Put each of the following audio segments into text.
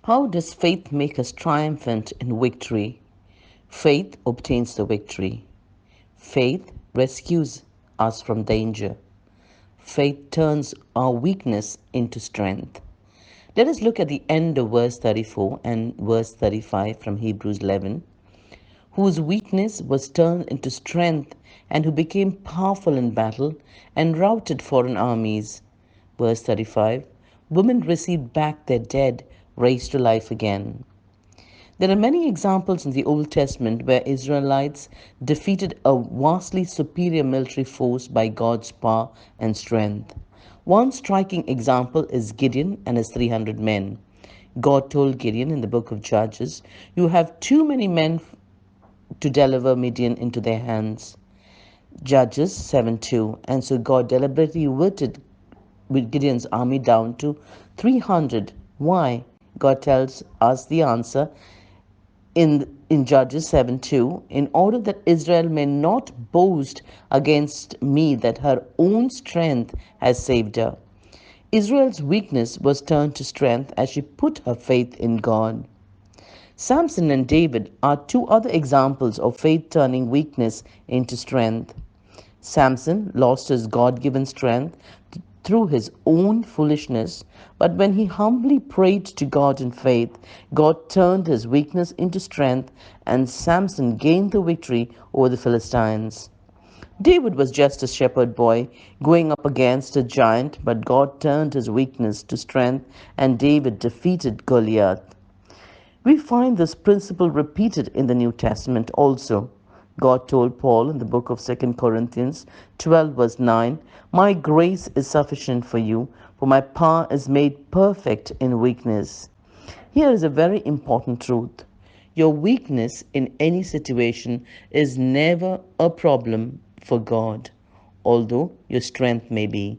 How does faith make us triumphant in victory? Faith obtains the victory. Faith rescues us from danger. Faith turns our weakness into strength. Let us look at the end of verse 34 and verse 35 from Hebrews 11. Whose weakness was turned into strength, and who became powerful in battle and routed foreign armies. Verse 35. Women received back their dead, raised to life again. There are many examples in the Old Testament where Israelites defeated a vastly superior military force by God's power and strength. One striking example is Gideon and his 300 men. God told Gideon in the book of Judges, "You have too many men to deliver Midian into their hands." Judges 7:2. And so God deliberately whittled Gideon's army down to 300. Why? God tells us the answer in Judges 7:2, in order that Israel may not boast against me that her own strength has saved her. Israel's weakness was turned to strength as she put her faith in God. Samson and David are two other examples of faith turning weakness into strength. Samson lost his God given strength through his own foolishness, but when he humbly prayed to God in faith, God turned his weakness into strength, and Samson gained the victory over the Philistines. David was just a shepherd boy going up against a giant, but God turned his weakness to strength, and David defeated Goliath. We find this principle repeated in the New Testament also. God told Paul in the book of 2 Corinthians 12, verse 9, "My grace is sufficient for you, for my power is made perfect in weakness." Here is a very important truth. Your weakness in any situation is never a problem for God, although your strength may be.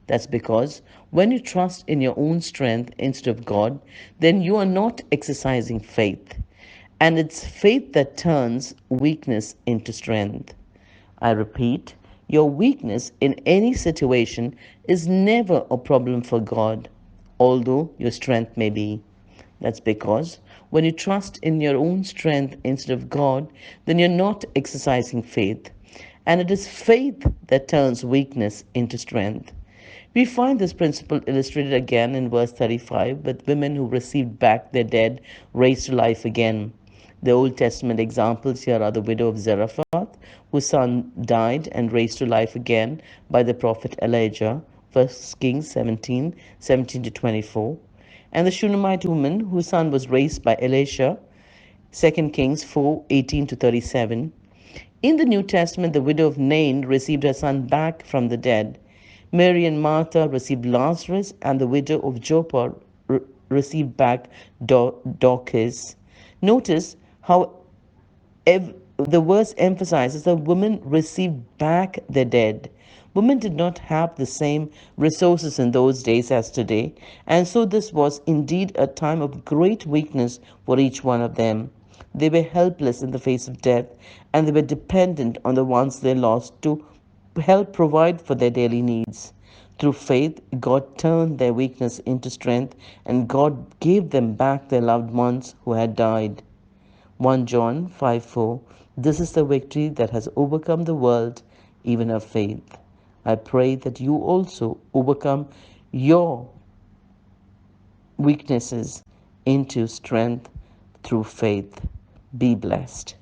That's because when you trust in your own strength instead of God, then you are not exercising faith. And it's faith that turns weakness into strength. I repeat, your weakness in any situation is never a problem for God, although your strength may be. That's because when you trust in your own strength instead of God, then you're not exercising faith. And it is faith that turns weakness into strength. We find this principle illustrated again in verse 35 with women who received back their dead raised to life again. The Old Testament examples here are the widow of Zarephath, whose son died and raised to life again by the prophet Elijah, 1 Kings 17 to 24, and the Shunammite woman whose son was raised by Elisha, 2 Kings 4:18 to 37. In the New Testament, the widow of Nain received her son back from the dead. Mary and Martha received Lazarus, and the widow of Joppa received back Dorcas. Notice how the verse emphasizes that women received back their dead. Women did not have the same resources in those days as today, and so this was indeed a time of great weakness for each one of them. They were helpless in the face of death, and they were dependent on the ones they lost to help provide for their daily needs. Through faith, God turned their weakness into strength, and God gave them back their loved ones who had died. 1 John 5:4. This is the victory that has overcome the world, even our faith. I pray that you also overcome your weaknesses into strength through faith. Be blessed.